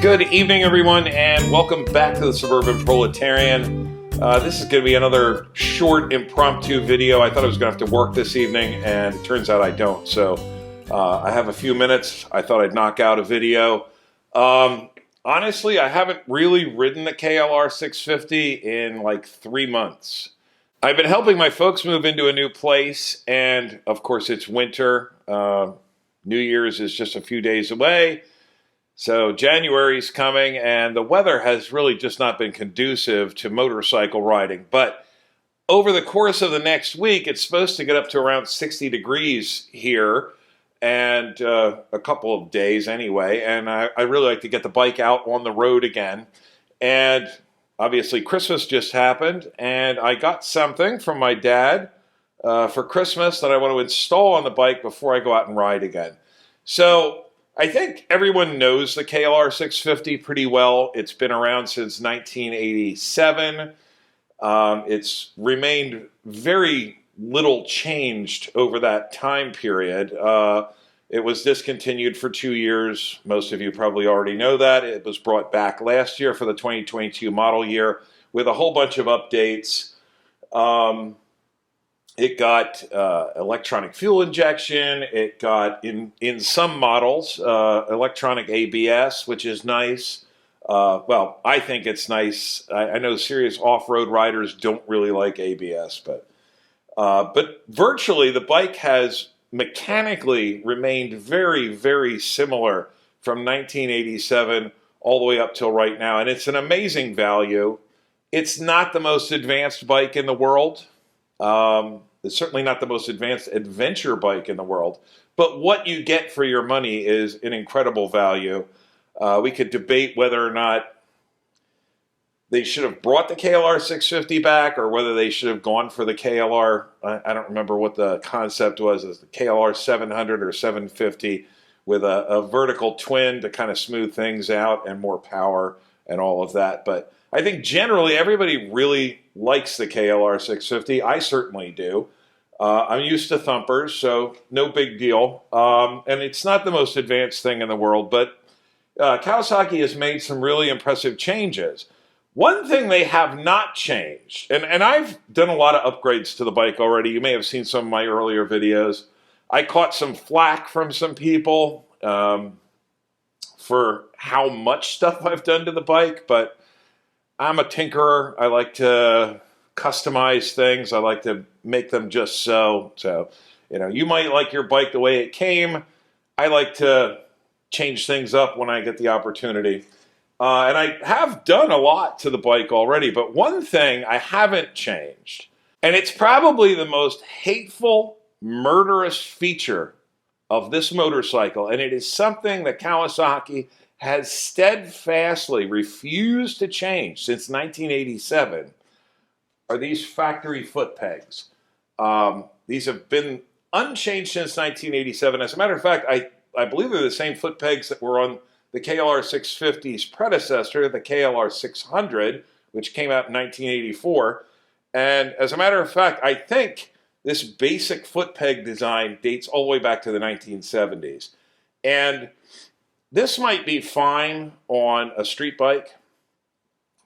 Good evening, everyone, and welcome back to the Suburban Proletarian. This is going to be another short, impromptu video. I thought I was going to have to work this evening, and it turns out I don't. So I have a few minutes. I thought I'd knock out a video. Honestly, I haven't really ridden the KLR650 in like 3 months. I've been helping my folks move into a new place, and of course it's winter. New Year's is just a few days away. So January's coming, and the weather has really just not been conducive to motorcycle riding. But over the course of the next week, it's supposed to get up to around 60 degrees here, and a couple of days anyway. And I really like to get the bike out on the road again. And obviously Christmas just happened, and I got something from my dad for Christmas that I want to install on the bike before I go out and ride again. So I think everyone knows the KLR650 pretty well. It's been around since 1987. It's remained very little changed over that time period. It was discontinued for 2 years. Most of you probably already know that. It was brought back last year for the 2022 model year with a whole bunch of updates. It got electronic fuel injection. It got, in some models, electronic ABS, which is nice. Well, I think it's nice. I know serious off-road riders don't really like ABS, but virtually the bike has mechanically remained very, very similar from 1987 all the way up till right now, and it's an amazing value. It's not the most advanced bike in the world. It's certainly not the most advanced adventure bike in the world, but what you get for your money is an incredible value. We could debate whether or not they should have brought the KLR650 back or whether they should have gone for the KLR, I don't remember what the concept was, is the KLR700 or 750 with a vertical twin to kind of smooth things out and more power and all of that. But I think generally everybody really likes the KLR650. I certainly do. I'm used to thumpers, so no big deal. And it's not the most advanced thing in the world, but Kawasaki has made some really impressive changes. One thing they have not changed, and I've done a lot of upgrades to the bike already. You may have seen some of my earlier videos. I caught some flack from some people for how much stuff I've done to the bike, but I'm a tinkerer. I like to customize things. I like to make them just so. So, you know, you might like your bike the way it came. I like to change things up when I get the opportunity. And I have done a lot to the bike already, but one thing I haven't changed, and it's probably the most hateful, murderous feature of this motorcycle, and it is something that Kawasaki has steadfastly refused to change since 1987, are these factory foot pegs. These have been unchanged since 1987. As a matter of fact, I believe they're the same foot pegs that were on the KLR650's predecessor, the KLR600, which came out in 1984. And as a matter of fact, I think this basic foot peg design dates all the way back to the 1970s. And this might be fine on a street bike,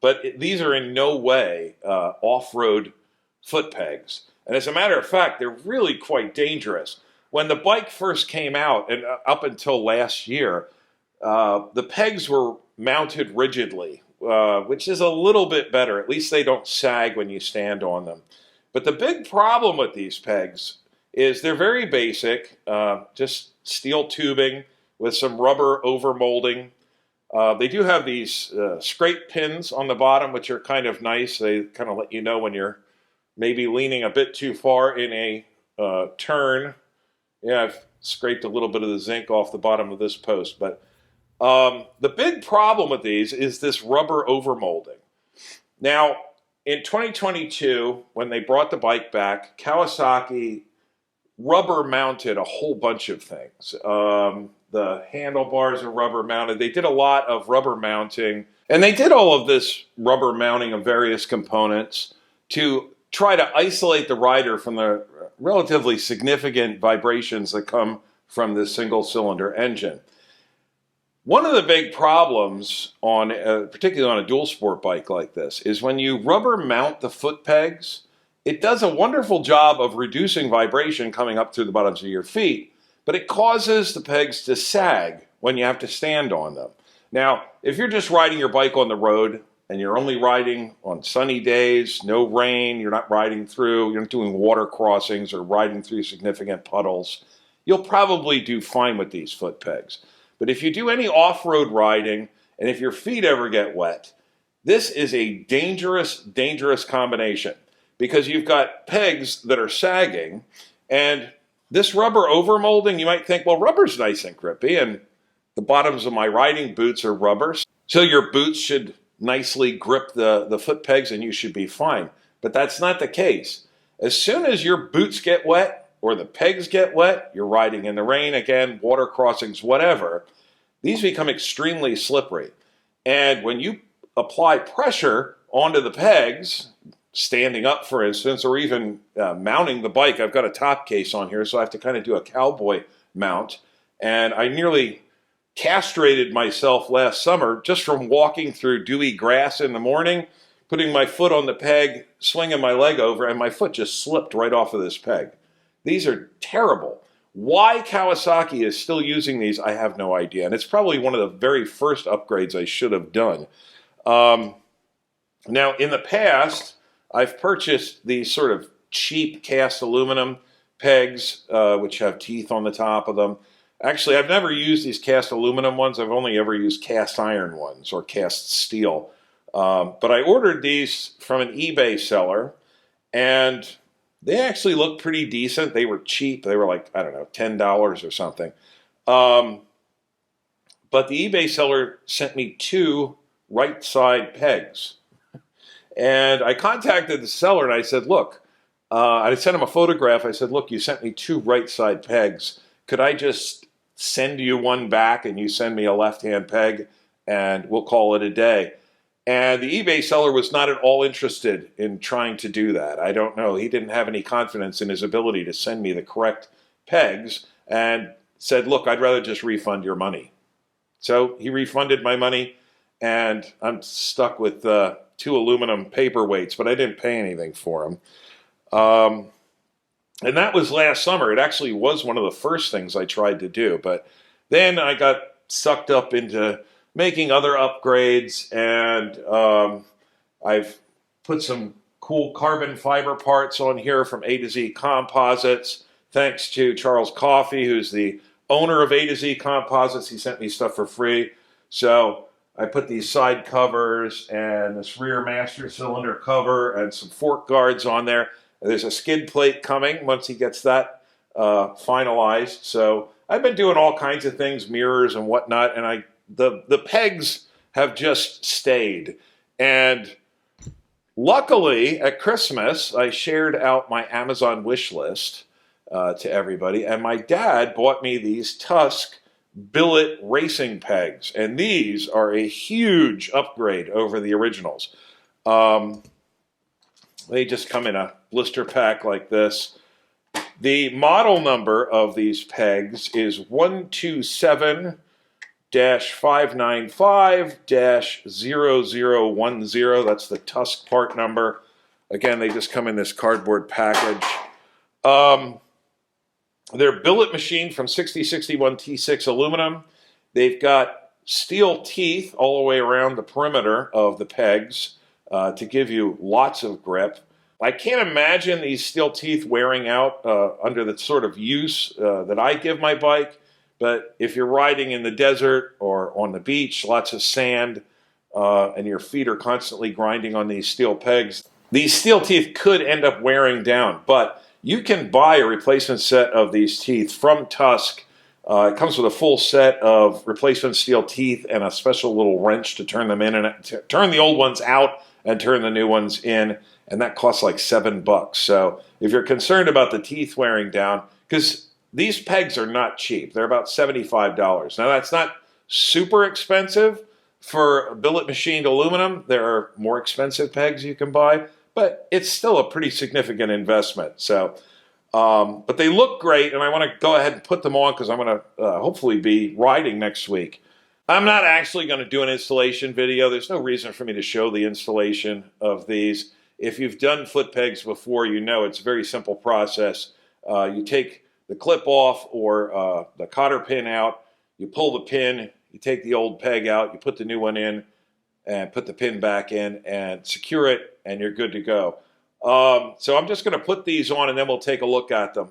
but these are in no way off-road foot pegs. And as a matter of fact, they're really quite dangerous. When the bike first came out, and up until last year, the pegs were mounted rigidly, which is a little bit better. At least they don't sag when you stand on them. But the big problem with these pegs is they're very basic, just steel tubing with some rubber overmolding. They do have these scrape pins on the bottom, which are kind of nice. They kind of let you know when you're maybe leaning a bit too far in a turn. Yeah, I've scraped a little bit of the zinc off the bottom of this post. But the big problem with these is this rubber overmolding. Now, in 2022, when they brought the bike back, Kawasaki rubber mounted a whole bunch of things. The handlebars are rubber mounted. They did a lot of rubber mounting, and they did all of this rubber mounting of various components to try to isolate the rider from the relatively significant vibrations that come from this single-cylinder engine. One of the big problems on, particularly on a dual sport bike like this, is when you rubber mount the foot pegs, it does a wonderful job of reducing vibration coming up through the bottoms of your feet, but it causes the pegs to sag when you have to stand on them. Now, if you're just riding your bike on the road and you're only riding on sunny days, no rain, you're not doing water crossings or riding through significant puddles, you'll probably do fine with these foot pegs. But if you do any off-road riding, and if your feet ever get wet, this is a dangerous, dangerous combination because you've got pegs that are sagging, and this rubber overmolding, you might think, well, rubber's nice and grippy, and the bottoms of my riding boots are rubber, so your boots should nicely grip the foot pegs and you should be fine. But that's not the case. As soon as your boots get wet, or the pegs get wet, you're riding in the rain again, water crossings, whatever, these become extremely slippery. And when you apply pressure onto the pegs, standing up for instance, or even mounting the bike, I've got a top case on here, so I have to kind of do a cowboy mount, and I nearly castrated myself last summer just from walking through dewy grass in the morning, putting my foot on the peg, swinging my leg over, and my foot just slipped right off of this peg. These are terrible. Why Kawasaki is still using these, I have no idea. And it's probably one of the very first upgrades I should have done. Now, in the past, I've purchased these sort of cheap cast aluminum pegs, which have teeth on the top of them. Actually, I've never used these cast aluminum ones. I've only ever used cast iron ones or cast steel. But I ordered these from an eBay seller, and they actually looked pretty decent. They were cheap. They were like, I don't know, $10 or something. But the eBay seller sent me 2 right side pegs. And I contacted the seller and I said, look, I sent him a photograph. I said, look, you sent me 2 right side pegs. Could I just send you one back and you send me a left-hand peg and we'll call it a day? And the eBay seller was not at all interested in trying to do that. I don't know. He didn't have any confidence in his ability to send me the correct pegs and said, look, I'd rather just refund your money. So he refunded my money, and I'm stuck with 2 aluminum paperweights, but I didn't pay anything for them. And that was last summer. It actually was one of the first things I tried to do. But then I got sucked up into making other upgrades, and I've put some cool carbon fiber parts on here from A to Z Composites. Thanks to Charles Coffey, who's the owner of A to Z Composites. He sent me stuff for free. So I put these side covers and this rear master cylinder cover and some fork guards on there. There's a skid plate coming once he gets that finalized. So I've been doing all kinds of things, mirrors and whatnot, and the pegs have just stayed. And luckily, at Christmas, I shared out my Amazon wish list to everybody, and my dad bought me these Tusk Billet racing pegs, and these are a huge upgrade over the originals. They just come in a blister pack like this. The model number of these pegs is 127-595-0010. That's the Tusk part number. Again, they just come in this cardboard package. They're billet machined from 6061 T6 aluminum. They've got steel teeth all the way around the perimeter of the pegs to give you lots of grip. I can't imagine these steel teeth wearing out under the sort of use that I give my bike. But if you're riding in the desert or on the beach, lots of sand, and your feet are constantly grinding on these steel pegs, these steel teeth could end up wearing down. But you can buy a replacement set of these teeth from Tusk. It comes with a full set of replacement steel teeth and a special little wrench to turn them in and turn the old ones out and turn the new ones in. And that costs like $7. So if you're concerned about the teeth wearing down, because these pegs are not cheap. They're about $75. Now, that's not super expensive for billet machined aluminum. There are more expensive pegs you can buy, but it's still a pretty significant investment. So, but they look great, and I want to go ahead and put them on because I'm going to hopefully be riding next week. I'm not actually going to do an installation video. There's no reason for me to show the installation of these. If you've done Footpegs before, you know it's a very simple process. You take the clip off or the cotter pin out, you pull the pin, you take the old peg out, you put the new one in, and put the pin back in and secure it, and you're good to go. So I'm just going to put these on, and then we'll take a look at them.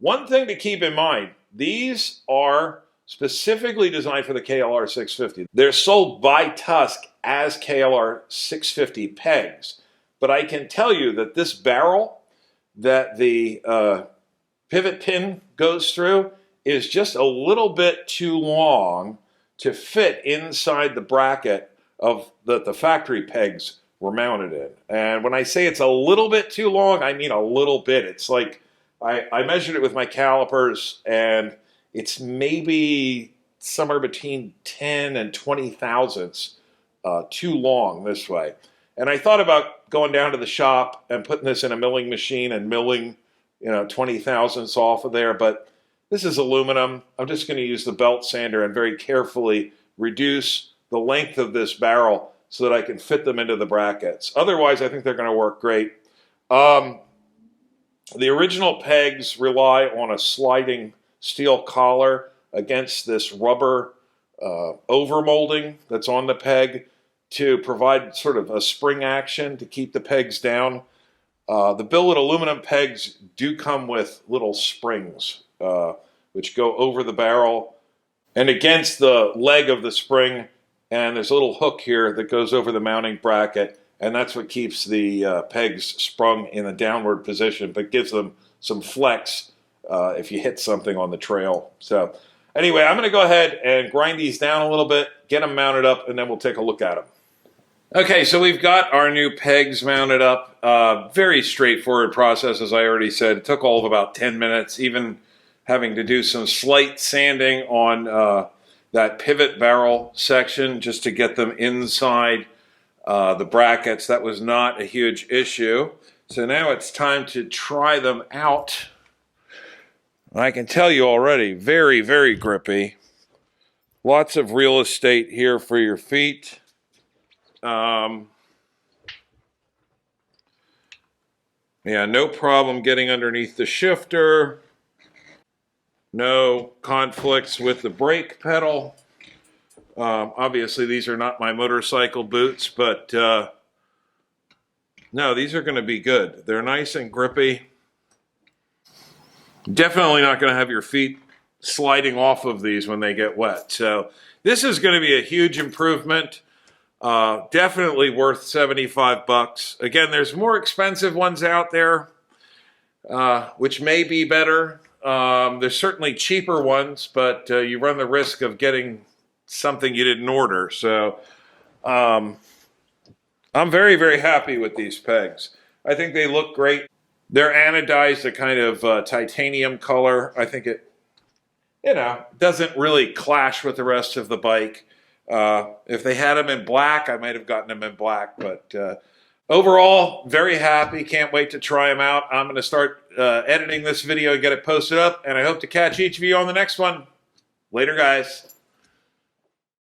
One thing to keep in mind, these are specifically designed for the KLR650. They're sold by Tusk as KLR650 pegs. But I can tell you that this barrel that the pivot pin goes through is just a little bit too long to fit inside the bracket of that the factory pegs were mounted in. And when I say it's a little bit too long, I mean a little bit. It's like I measured it with my calipers, and it's maybe somewhere between 10 and 20 thousandths too long this way. And I thought about going down to the shop and putting this in a milling machine and milling, 20 thousandths off of there. But this is aluminum. I'm just going to use the belt sander and very carefully reduce the length of this barrel so that I can fit them into the brackets. Otherwise, I think they're going to work great. The original pegs rely on a sliding steel collar against this rubber overmolding that's on the peg to provide sort of a spring action to keep the pegs down. The billet aluminum pegs do come with little springs which go over the barrel and against the leg of the spring, and there's a little hook here that goes over the mounting bracket, and that's what keeps the pegs sprung in a downward position, but gives them some flex if you hit something on the trail. So anyway, I'm going to go ahead and grind these down a little bit, get them mounted up, and then we'll take a look at them. Okay, so we've got our new pegs mounted up. Very straightforward process, as I already said. It took all of about 10 minutes, even having to do some slight sanding on that pivot barrel section just to get them inside the brackets. That was not a huge issue. So now it's time to try them out. I can tell you already, very, very grippy. Lots of real estate here for your feet. Yeah, no problem getting underneath the shifter. No conflicts with the brake pedal. Obviously, these are not my motorcycle boots, but no, these are going to be good. They're nice and grippy. Definitely not going to have your feet sliding off of these when they get wet. So this is going to be a huge improvement. Definitely worth 75 bucks. Again, there's more expensive ones out there, which may be better. There's certainly cheaper ones, but you run the risk of getting something you didn't order. So I'm very, very happy with these pegs. I think they look great. They're anodized, a kind of titanium color. I think it, doesn't really clash with the rest of the bike. If they had them in black, I might have gotten them in black. But overall, very happy. Can't wait to try them out. I'm going to start editing this video and get it posted up. And I hope to catch each of you on the next one. Later, guys.